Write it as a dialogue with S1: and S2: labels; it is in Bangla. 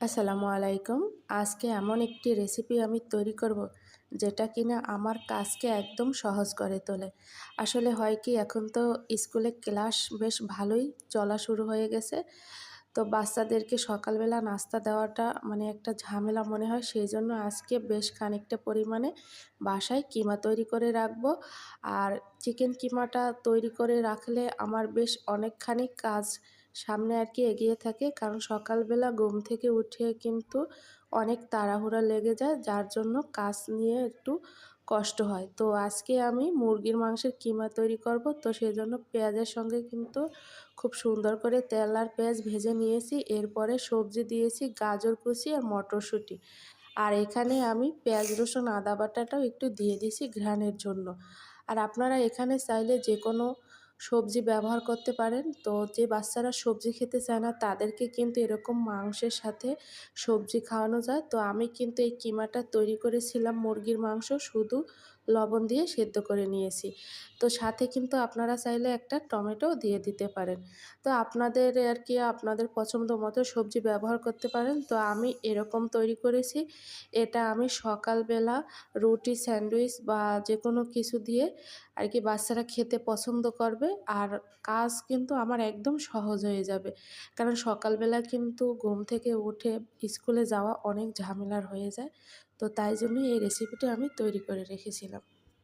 S1: আসসালামু আলাইকুম। আজকে এমন একটি রেসিপি আমি তৈরি করব, যেটা কিনা আমার কাজকে একদম সহজ করে তোলে। আসলে হয় কি, এখন তো স্কুলে ক্লাস বেশ ভালোই চলা শুরু হয়ে গেছে। তো বাচ্চাদেরকে সকালবেলা নাস্তা দেওয়াটা মানে একটা ঝামেলা মনে হয়। সেইজন্য আজকে বেশ খানিকটা পরিমাণে বাসায় কিমা তৈরি করে রাখবো। আর চিকেন কিমাটা তৈরি করে রাখলে আমার বেশ অনেকখানি কাজ সামনে এগিয়ে থাকে। কারণ সকালবেলা ঘুম থেকে উঠে কিন্তু অনেক তাড়াহুড়া লেগে যায়, যার জন্য কাজ নিয়ে একটু কষ্ট হয়। তো আজকে আমি মুরগির মাংসের কিমা তৈরি করব। তো সেজন্য পেঁয়াজের সঙ্গে কিন্তু খুব সুন্দর করে তেল আর পেঁয়াজ ভেজে নিয়েছি। এরপরে সবজি দিয়েছি গাজর কুচি আর মটরশুঁটি। আর এখানে আমি পেঁয়াজ, রসুন, আদা বাটাটাও একটু দিয়ে দিছি ঘ্রাণের জন্য। আর আপনারা এখানে চাইলে যেকোনো সবজি ব্যবহার করতে পারেন। তো যে বাচ্চারা সবজি খেতে চায় না, তাদেরকে কিন্তু এরকম মাংসের সাথে সবজি খাওয়ানো যায়। তো আমি কিন্তু এই কিমাটা তৈরি করেছিলাম মুরগির মাংস শুধু লবণ দিয়ে সেদ্ধ করে নিয়েছি। তো সাথে কিন্তু আপনারা চাইলে একটা টমেটোও দিয়ে দিতে পারেন। তো আপনাদের আপনাদের পছন্দ মতো সবজি ব্যবহার করতে পারেন। তো আমি এরকম তৈরি করেছি। এটা আমি সকালবেলা রুটি, স্যান্ডউইচ বা যেকোনো কিছু দিয়ে বাচ্চারা খেতে পছন্দ করবে। আর কাজ কিন্তু আমার একদম সহজ হয়ে যাবে। কারণ সকালবেলা কিন্তু ঘুম থেকে উঠে স্কুলে যাওয়া অনেক ঝামেলার হয়ে যায়। তো তাই জন্যই এই রেসিপিটা আমি তৈরি করে রেখেছিলাম।